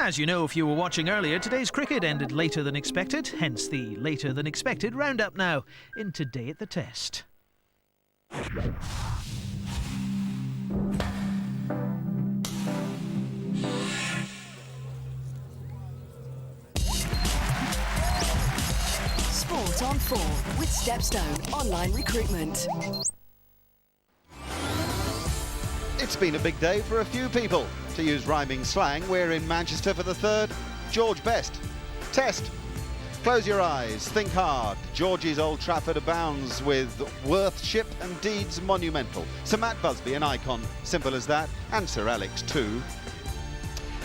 As you know if you were watching earlier, today's cricket ended later than expected, hence the later than expected roundup now in Today at the Test. Sport on 4 with Stepstone Online Recruitment. It's been a big day for a few people. To use rhyming slang, we're in Manchester for the third George Best Test. Close your eyes, think hard. Georgie's Old Trafford abounds with worthship and deeds monumental. Sir Matt Busby, an icon, simple as that, and Sir Alex too.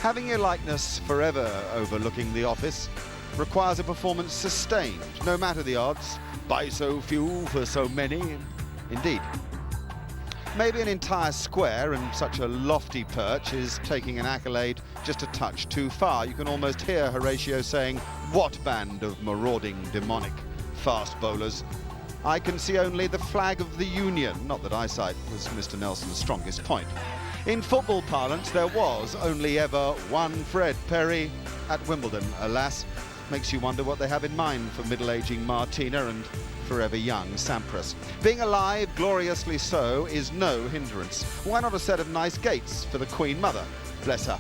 Having your likeness forever overlooking the office requires a performance sustained, no matter the odds, by so few for so many. Indeed. Maybe an entire square and such a lofty perch is taking an accolade just a touch too far. You can almost hear Horatio saying, "What band of marauding, demonic fast bowlers?" I can see only the flag of the Union, not that eyesight was Mr. Nelson's strongest point. In football parlance, there was only ever one Fred Perry at Wimbledon, alas. Makes you wonder what they have in mind for middle-aging Martina and forever young Sampras. Being alive, gloriously so, is no hindrance. Why not a set of nice gates for the Queen Mother? Bless her.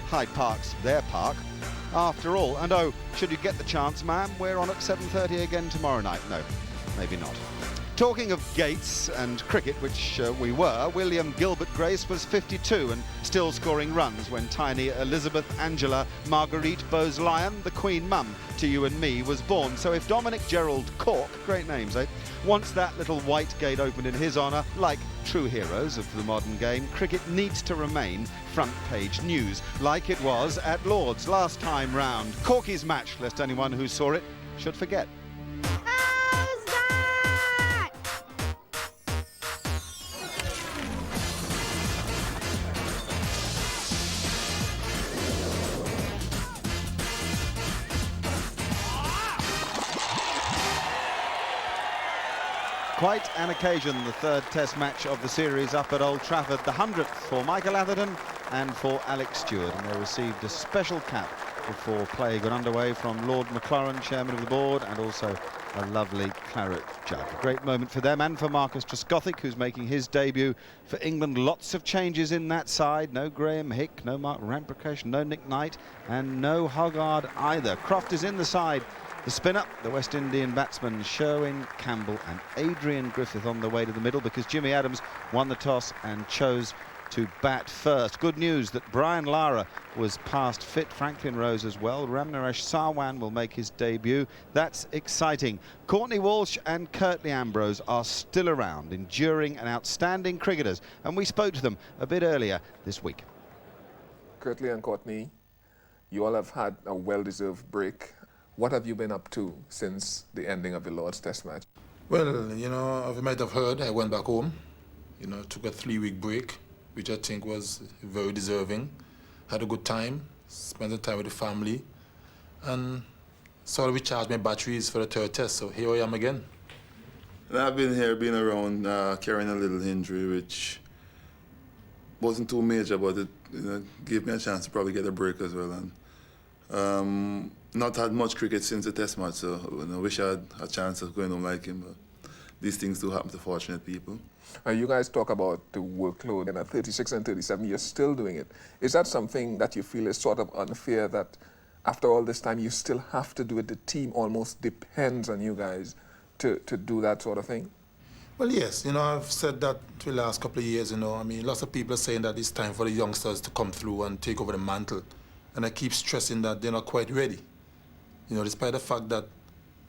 Hyde Park's their park, after all. And oh, should you get the chance, ma'am, we're on at 7:30 again tomorrow night. No, maybe not. Talking of gates and cricket, which we were, William Gilbert Grace was 52 and still scoring runs when tiny Elizabeth Angela Marguerite Bowes-Lyon, the Queen Mum to you and me, was born. So if Dominic Gerald Cork, great names, eh, wants that little white gate opened in his honour, like true heroes of the modern game, cricket needs to remain front page news, like it was at Lord's last time round. Corky's match, lest anyone who saw it should forget. Quite an occasion, the third Test match of the series up at Old Trafford, the 100th for Michael Atherton and for Alex Stewart, and they received a special cap before play got underway from Lord McLaren, chairman of the board, and also a lovely claret jug. A great moment for them and for Marcus Trescothick, who's making his debut for England. Lots of changes in that side. No Graham Hick, no Mark Ramprakash, no Nick Knight, and no Hoggard either. Croft is in the side. The spinner, the West Indian batsman Sherwin Campbell and Adrian Griffith on the way to the middle, because Jimmy Adams won the toss and chose to bat first. Good news that Brian Lara was past fit. Franklin Rose as well. Ramnaresh Sarwan will make his debut. That's exciting. Courtney Walsh and Curtly Ambrose are still around, enduring and outstanding cricketers, and we spoke to them a bit earlier this week. Curtly and Courtney, you all have had a well-deserved break. What have you been up to since the ending of the Lord's Test match? Well, you know, as you might have heard, I went back home, you know, took a 3-week break, which I think was very deserving. Had a good time, spent the time with the family, and sort of recharged my batteries for the third Test, so here I am again. And I've been here, been around, carrying a little injury, which wasn't too major, but it, you know, gave me a chance to probably get a break as well. And not had much cricket since the Test match, so I wish I had a chance of going home like him, but these things do happen to fortunate people. You guys talk about the workload, and at 36 and 37, you're still doing it. Is that something that you feel is sort of unfair, that after all this time, you still have to do it? The team almost depends on you guys to do that sort of thing? Well, yes, you know, I've said that for the last couple of years, you know. I mean, lots of people are saying that it's time for the youngsters to come through and take over the mantle. And I keep stressing that they're not quite ready. You know, despite the fact that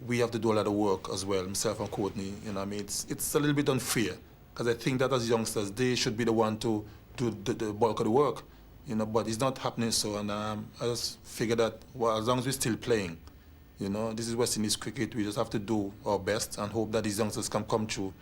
we have to do a lot of work as well, myself and Courtney, you know, I mean, it's a little bit unfair, because I think that as youngsters, they should be the one to do the bulk of the work, you know, but it's not happening so, and I just figure that, well, as long as we're still playing, you know, this is West Indies cricket, we just have to do our best and hope that these youngsters can come through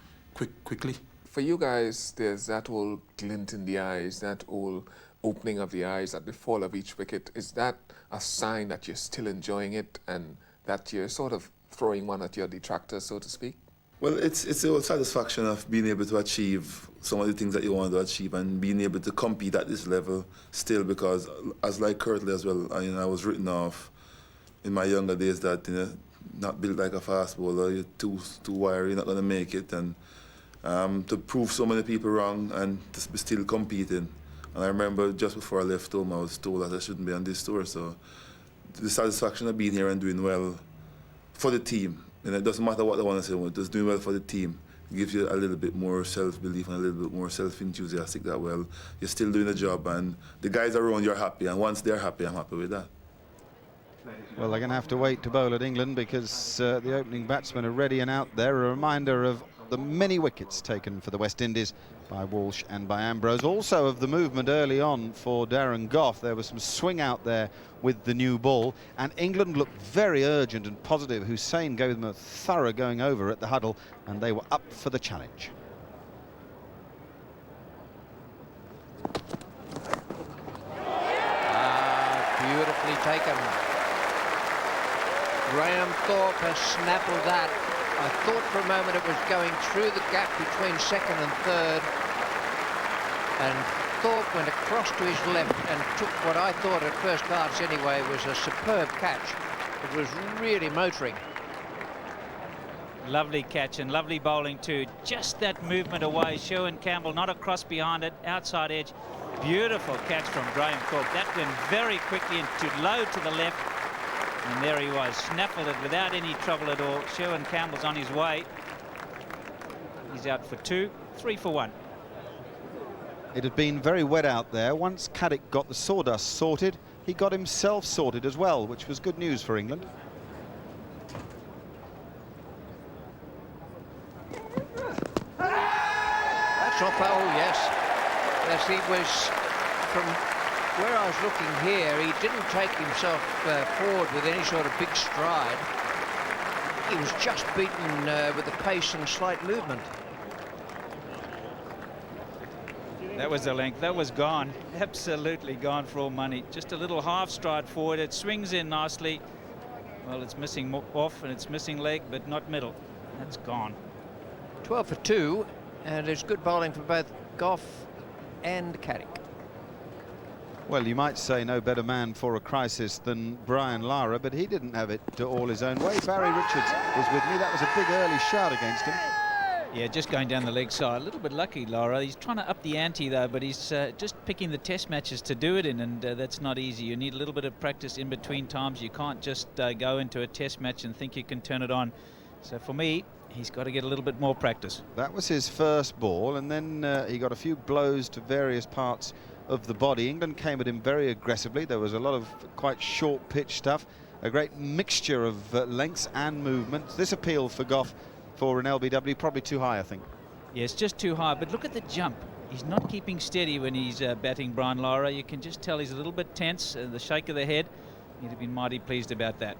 quickly. For you guys, there's that old glint in the eyes, that old opening of the eyes at the fall of each wicket. Is that a sign that you're still enjoying it and that you're sort of throwing one at your detractors, so to speak? Well, it's the old satisfaction of being able to achieve some of the things that you want to achieve and being able to compete at this level still, because as like Curtly as well, I was written off in my younger days that, you know, not built like a fast bowler, you're too wiry, you're not going to make it, and to prove so many people wrong and to be still competing. And I remember just before I left home, I was told that I shouldn't be on this tour, so the satisfaction of being here and doing well for the team. And it doesn't matter what they want to say, just doing well for the team gives you a little bit more self-belief and a little bit more self-enthusiastic that, well, you're still doing the job and the guys around you are happy, and once they're happy, I'm happy with that. Well, they're going to have to wait to bowl at England because the opening batsmen are ready and out there. A reminder of the many wickets taken for the West Indies by Walsh and by Ambrose. Also of the movement early on for Darren Gough. There was some swing out there with the new ball, and England looked very urgent and positive. Hussain gave them a thorough going over at the huddle, and they were up for the challenge. Beautifully taken. Graham Thorpe has snaffled that. I thought for a moment it was going through the gap between second and third, and Thorpe went across to his left and took what I thought at first glance anyway was a superb catch. It was really motoring. Lovely catch and lovely bowling too. Just that movement away. Sherwin Campbell not across behind it, outside edge. Beautiful catch from Graham Thorpe. That went very quickly into low to the left. And there he was, snaffled it without any trouble at all. Sherwin Campbell's on his way. He's out for 2, 3 for 1. It had been very wet out there. Once Caddick got the sawdust sorted, he got himself sorted as well, which was good news for England. That's off. Oh, yes. Yes, he was from where I was looking here. He didn't take himself forward with any sort of big stride. He was just beaten with the pace and slight movement. That was the length. That was gone. Absolutely gone for all money. Just a little half stride forward. It swings in nicely. Well, it's missing off and it's missing leg, but not middle. That's gone. 12 for 2, and it's good bowling for both Gough and Caddick. Well, you might say no better man for a crisis than Brian Lara, but he didn't have it all his own way. Barry Richards was with me. That was a big early shout against him. Yeah, just going down the leg side. A little bit lucky, Lara. He's trying to up the ante, though, but he's just picking the test matches to do it in, and that's not easy. You need a little bit of practice in between times. You can't just go into a test match and think you can turn it on. So for me, he's got to get a little bit more practice. That was his first ball, and then he got a few blows to various parts of the body. England came at him very aggressively. There was a lot of quite short pitch stuff, a great mixture of lengths and movements. This appeal for Gough for an LBW, probably too high, I think. Yeah, it's just too high, but look at the jump. He's not keeping steady when he's batting Brian Lara. You can just tell he's a little bit tense. The shake of the head, he'd have been mighty pleased about that.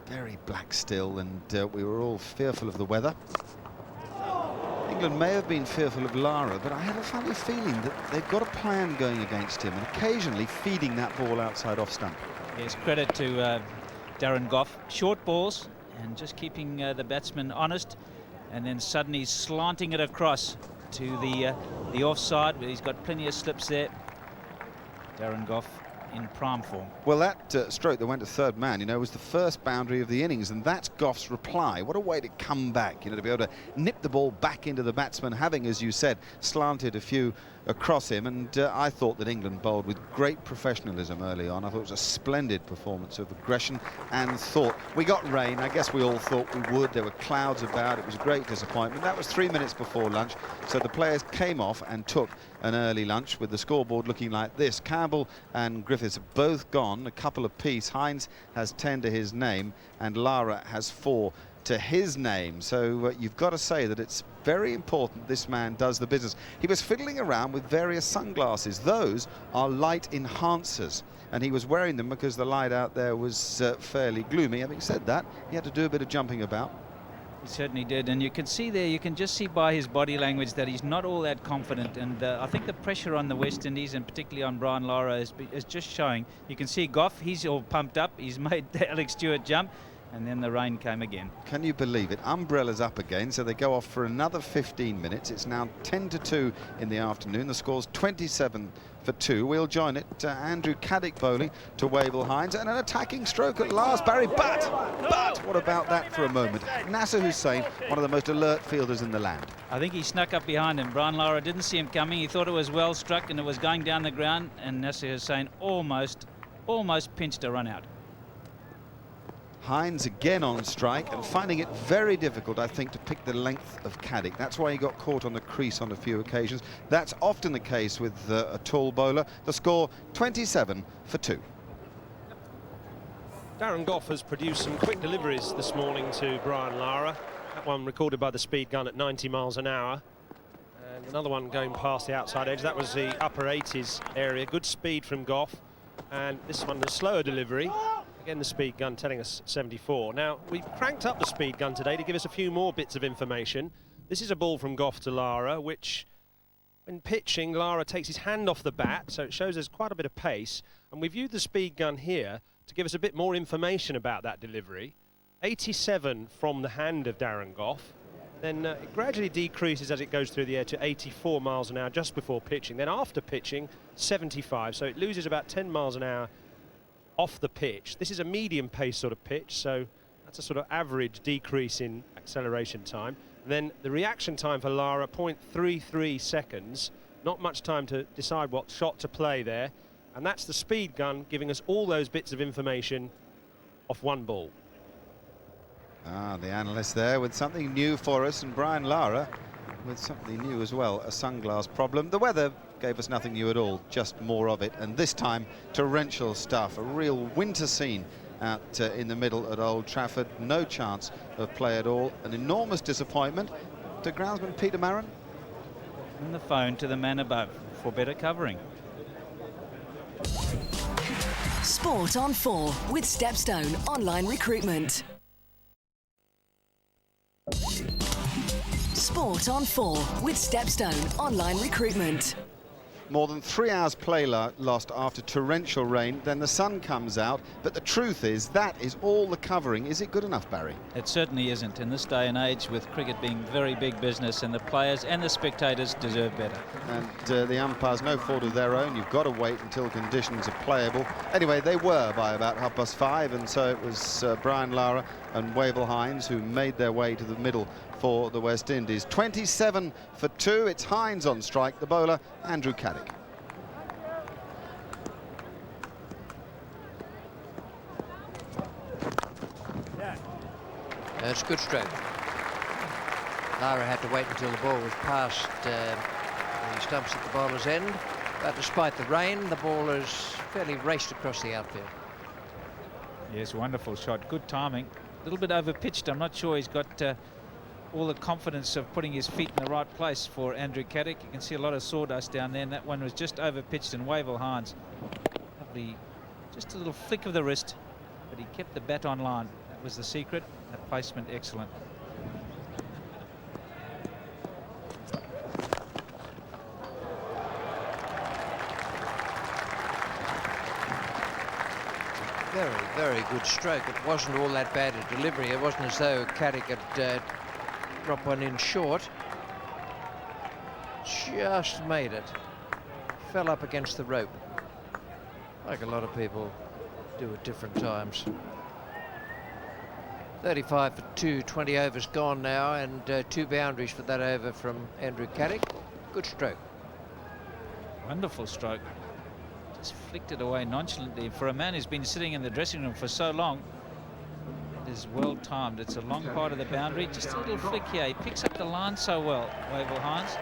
Very black still, and we were all fearful of the weather. England may have been fearful of Lara, but I have a funny feeling that they've got a plan going against him, and occasionally feeding that ball outside off stump. Yes, credit to Darren Gough. Short balls and just keeping the batsman honest, and then suddenly slanting it across to the offside, but he's got plenty of slips there. Darren Gough in prime form. Well, that stroke that went to third man, you know, was the first boundary of the innings, and that's Gough's reply. What a way to come back, you know, to be able to nip the ball back into the batsman, having, as you said, slanted a few across him. And I thought that England bowled with great professionalism early on. I thought it was a splendid performance of aggression and thought. We got rain. I guess we all thought we would. There were clouds about. It was a great disappointment. That was 3 minutes before lunch, so the players came off and took an early lunch with the scoreboard looking like this. Campbell and Griffiths have both gone, a couple apiece. Hines has 10 to his name and Lara has 4 to his name. So you've got to say that it's very important this man does the business. He was fiddling around with various sunglasses. Those are light enhancers, and he was wearing them because the light out there was fairly gloomy. Having said that, he had to do a bit of jumping about. He certainly did, and you can see there, you can just see by his body language that he's not all that confident, and I think the pressure on the West Indies and particularly on Brian Lara is just showing. You can see Gough, he's all pumped up, he's made Alex Stewart jump. and then the rain came again. Can you believe it? Umbrellas up again, so they go off for another 15 minutes. It's now 10-2 in the afternoon. The score's 27-2. We'll join it. Andrew Caddick bowling to Wavell Hines, and an attacking stroke at last, Barry. But what about that for a moment? Nasser Hussain, one of the most alert fielders in the land. I think he snuck up behind him. Brian Lara didn't see him coming. He thought it was well struck and it was going down the ground, and Nasser Hussain almost pinched a run out. Hines again on strike and finding it very difficult, I think, to pick the length of Caddick. That's why he got caught on the crease on a few occasions. That's often the case with a tall bowler. The score 27-2. Darren Gough has produced some quick deliveries this morning to Brian Lara. That one recorded by the speed gun at 90 miles an hour. And another one going past the outside edge. That was the upper 80s area. Good speed from Gough. And this one, the slower delivery. Again, the speed gun telling us 74. Now, we've cranked up the speed gun today to give us a few more bits of information. This is a ball from Gough to Lara, which, when pitching, Lara takes his hand off the bat, so it shows there's quite a bit of pace. And we've used the speed gun here to give us a bit more information about that delivery. 87 from the hand of Darren Gough. Then it gradually decreases as it goes through the air to 84 miles an hour just before pitching. Then after pitching, 75. So it loses about 10 miles an hour off the pitch. This is a medium pace sort of pitch, so that's a sort of average decrease in acceleration time. And then the reaction time for Lara, 0.33 seconds. Not much time to decide what shot to play there. And that's the speed gun giving us all those bits of information off one ball. The analyst there with something new for us, and Brian Lara with something new as well, a sunglass problem. The weather gave us nothing new at all, just more of it, and this time torrential stuff, a real winter scene out in the middle at Old Trafford. No chance of play at all, an enormous disappointment to groundsman Peter Maron. And the phone to the man above for better covering. Sport on 4 with Stepstone Online Recruitment. Sport on 4 with Stepstone Online Recruitment. More than 3 hours play lost after torrential rain, then the sun comes out, but the truth is that is all the covering. Is it good enough, Barry? It certainly isn't in this day and age, with cricket being very big business, and the players and the spectators deserve better. And the umpires, no fault of their own. You've got to wait until conditions are playable. Anyway, they were by about 5:30, and so it was Brian Lara and Wavell Hines who made their way to the middle for the West Indies. 27-2. It's Hines on strike, the bowler, Andrew Caddick. It's a good stroke. Lara had to wait until the ball was past the stumps at the bowler's end, but despite the rain, the bowlers fairly raced across the outfield. Yes, wonderful shot, good timing. A little bit over-pitched. I'm not sure he's got all the confidence of putting his feet in the right place for Andrew Caddick. You can see a lot of sawdust down there, and that one was just over-pitched, and Wavell Hines, lovely, just a little flick of the wrist, but he kept the bat on line. That was the secret. That placement, excellent. Very, very good stroke. It wasn't all that bad a delivery. It wasn't as though Caddick had dropped one in short. Just made it. Fell up against the rope, like a lot of people do at different times. 35 for 2, 20 overs gone now, and 2 boundaries for that over from Andrew Caddick. Good stroke. Wonderful stroke. Just flicked it away nonchalantly. For a man who's been sitting in the dressing room for so long, it is well timed. It's a long part of the boundary. Just a little flick here. He picks up the line so well, Wavell Hines.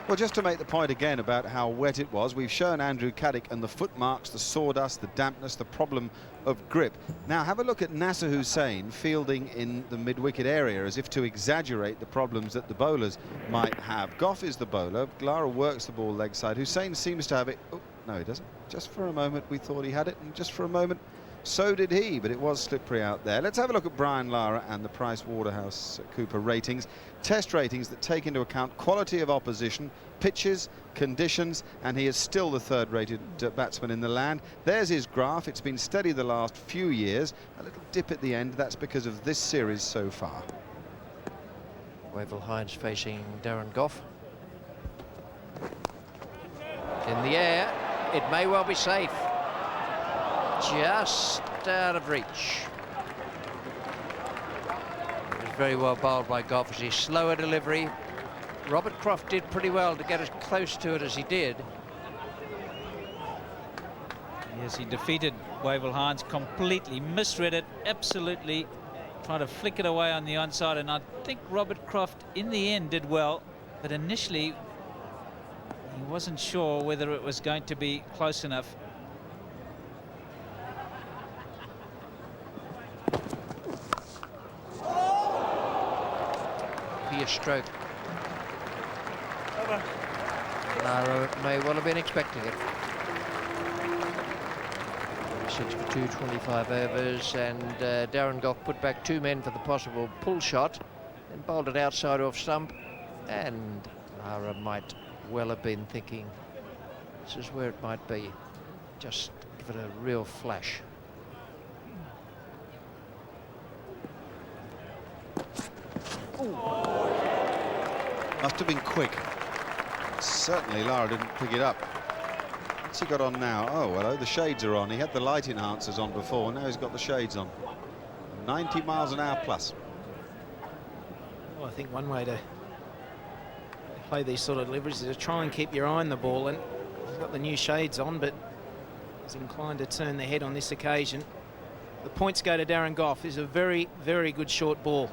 Well, just to make the point again about how wet it was, we've shown Andrew Caddick and the footmarks, the sawdust, the dampness, the problem of grip. Now have a look at Nasser Hussain fielding in the mid-wicket area, as if to exaggerate the problems that the bowlers might have. Gough is the bowler. Lara works the ball leg side. Hussain seems to have it. Oh, no, he doesn't. Just for a moment we thought he had it, and just for a moment So did he, but it was slippery out there. Let's have a look at Brian Lara and the Price Waterhouse Cooper ratings. Test ratings that take into account quality of opposition, pitches, conditions, and he is still the third-rated batsman in the land. There's his graph. It's been steady the last few years. A little dip at the end. That's because of this series so far. Wavell Hines facing Darren Gough. In the air, it may well be safe. Just out of reach. It was very well bowled by Gough as his slower delivery. Robert Croft did pretty well to get as close to it as he did. Yes, he defeated Wavell Hines completely, misread it, absolutely trying to flick it away on the onside, and I think Robert Croft in the end did well, but initially he wasn't sure whether it was going to be close enough. A stroke. Lara may well have been expecting it. 6 for 2, 25 overs, and Darren Gough put back 2 men for the possible pull shot and bowled it outside off stump, and Lara might well have been thinking this is where it might be. Just give it a real flash. Must have been quick. Certainly Lara didn't pick it up. What's he got on now? Oh, well, the shades are on. He had the light enhancers on before, now he's got the shades on. 90 miles an hour plus. Well, I think one way to play these sort of deliveries is to try and keep your eye on the ball, and he's got the new shades on, but he's inclined to turn the head on this occasion. The points go to Darren Gough. It's a very, very good short ball.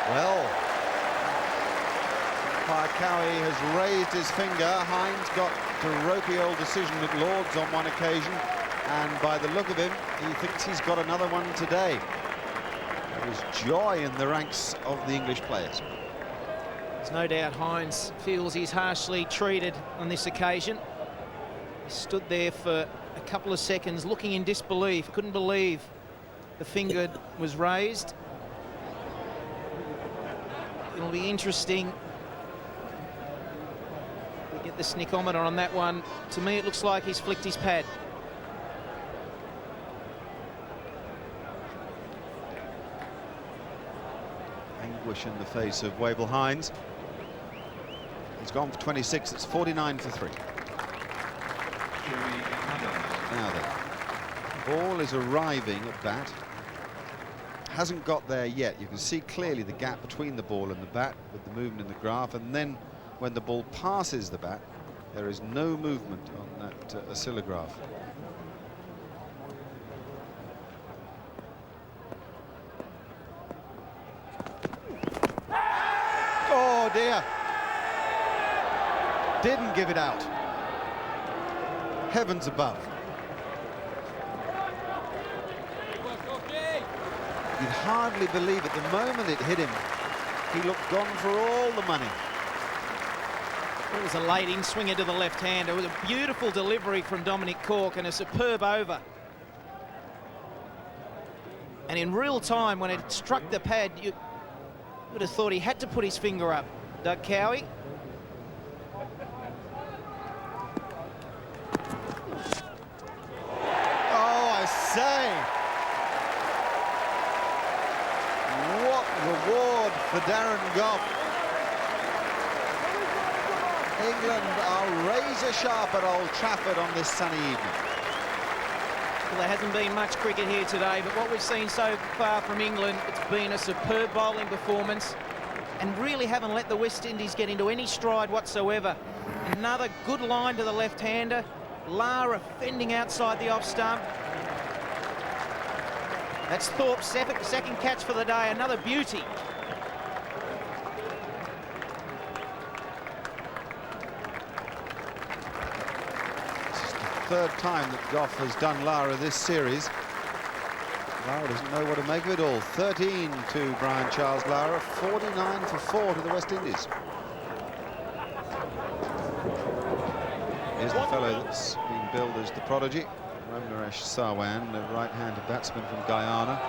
Well, Cowie has raised his finger. Hines got to ropey old decision at Lord's on one occasion, and by the look of him, he thinks he's got another one today. There is joy in the ranks of the English players. There's no doubt Hines feels he's harshly treated on this occasion. He stood there for a couple of seconds looking in disbelief, couldn't believe the finger was raised. It'll be interesting to get the snickometer on that one. To me, it looks like he's flicked his pad. Anguish in the face of Wavell Hines. He's gone for 26. It's 49 for 3. Now then, ball is arriving at bat. Hasn't got there yet. You can see clearly the gap between the ball and the bat with the movement in the graph, and then when the ball passes the bat, there is no movement on that oscillograph. Oh dear! Didn't give it out. Heavens above. You'd hardly believe it. The moment it hit him, he looked gone for all the money. It was a late in-swinger to the left-hander. It was a beautiful delivery from Dominic Cork and a superb over. And in real time, when it struck the pad, you would have thought he had to put his finger up. Doug Cowie. Oh, I say! What reward for Darren Gough. England are razor sharp at Old Trafford on this sunny evening. Well, there hasn't been much cricket here today, but what we've seen so far from England, it's been a superb bowling performance and really haven't let the West Indies get into any stride whatsoever. Another good line to the left-hander. Lara fending outside the off stump. That's Thorpe's second catch for the day, another beauty. This is the third time that Gough has done Lara this series. Lara doesn't know what to make of it all. 13 to Brian Charles Lara, 49 for 4 to the West Indies. Here's the fellow that's been billed as the prodigy, Ramnaresh Sarwan, the right-handed batsman from Guyana.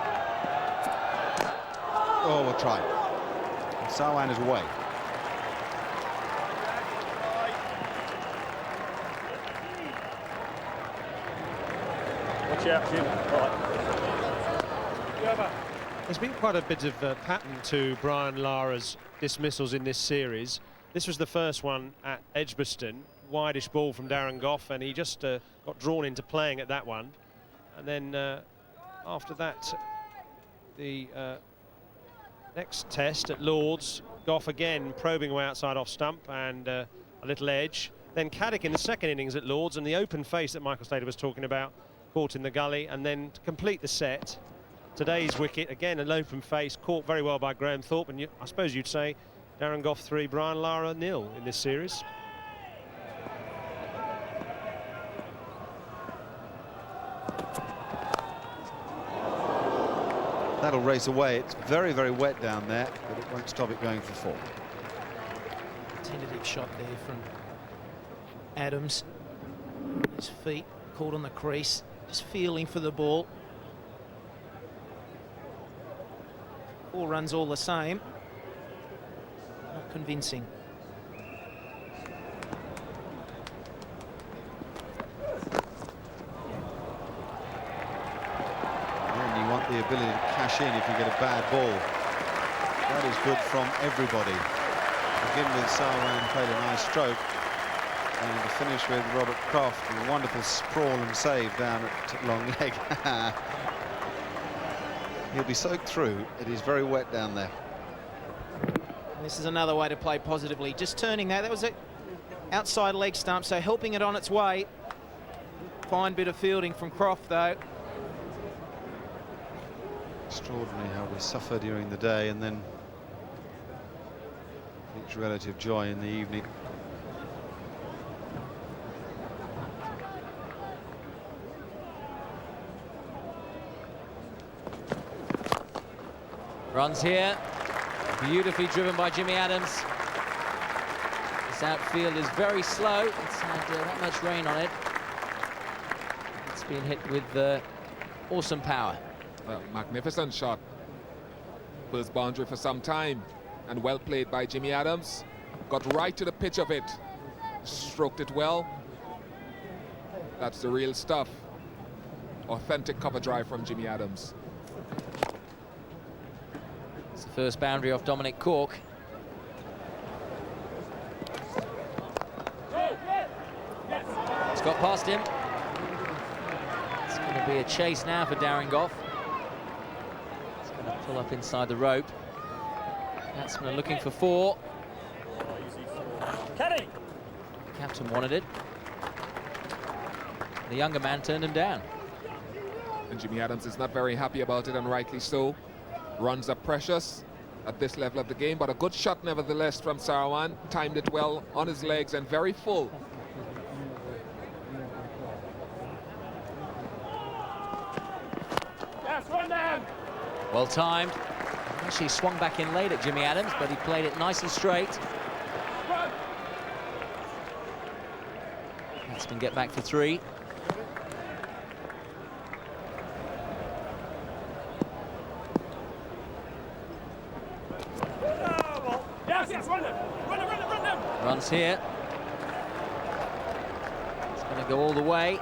Oh, we'll try. And Sarwan is away. Watch out, Jim. There's been quite a bit of pattern to Brian Lara's dismissals in this series. This was the first one at Edgbaston, wideish ball from Darren Gough, and he just got drawn into playing at that one. And then after that, the next test at Lord's, Gough again probing away outside off stump and a little edge. Then Caddick in the second innings at Lord's, and the open face that Michael Slater was talking about, caught in the gully, and then to complete the set, today's wicket, again an open face, caught very well by Graham Thorpe, and I suppose you'd say Darren Gough 3, Brian Lara 0 in this series. That'll race away. It's very, very wet down there, but it won't stop it going for 4. Tentative shot there from Adams. His feet caught on the crease, just feeling for the ball. 4 runs all the same. Not convincing. And you want the ability to cash in if you get a bad ball. That is good from everybody. To begin with, Sarwan played a nice stroke. And to finish with Robert Croft, a wonderful sprawl and save down at long leg. He'll be soaked through. It is very wet down there. This is another way to play positively. Just turning that. That was an outside leg stump, so helping it on its way. Fine bit of fielding from Croft, though. Extraordinary how we suffer during the day and then each relative joy in the evening. Runs here, beautifully driven by Jimmy Adams. This outfield is very slow. It's had that much rain on it. It's been hit with awesome power. Magnificent shot. First boundary for some time, and well played by Jimmy Adams. Got right to the pitch of it. Stroked it well. That's the real stuff. Authentic cover drive from Jimmy Adams. It's the first boundary off Dominic Cork. It's got past him. It's going to be a chase now for Darren Gough. It's going to pull up inside the rope. Batsmen are looking for 4. The captain wanted it. The younger man turned him down. And Jimmy Adams is not very happy about it, and rightly so. Runs are precious at this level of the game, but a good shot nevertheless from Sarwan. Timed it well on his legs and very full. Well timed. Actually swung back in late at Jimmy Adams, but he played it nice and straight. Batsman get back for 3. Runs here. It's going to go all the way.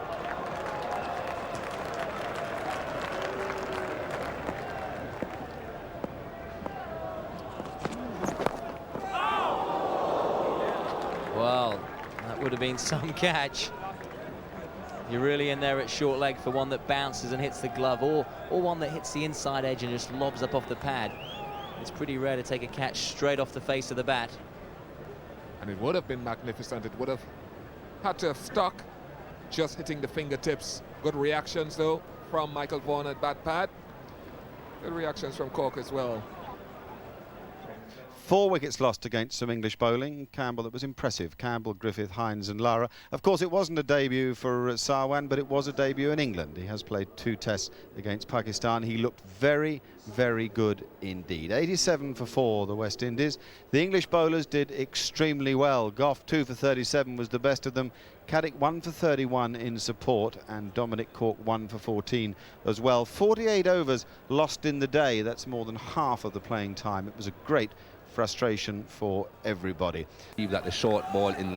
Well, that would have been some catch. You're really in there at short leg for one that bounces and hits the glove, or one that hits the inside edge and just lobs up off the pad. It's pretty rare to take a catch straight off the face of the bat. And it would have been magnificent. It would have had to have stuck, just hitting the fingertips. Good reactions, though, from Michael Vaughan at bat pad. Good reactions from Cork as well. 4 wickets lost against some English bowling. Campbell, that was impressive. Campbell, Griffith, Hines and Lara. Of course, it wasn't a debut for Sarwan, but it was a debut in England. He has played 2 tests against Pakistan. He looked very, very good indeed. 87 for 4, the West Indies. The English bowlers did extremely well. Gough, 2 for 37, was the best of them. Caddick, 1 for 31 in support, and Dominic Cork, 1 for 14 as well. 48 overs lost in the day. That's more than half of the playing time. It was a great frustration for everybody. That the short ball in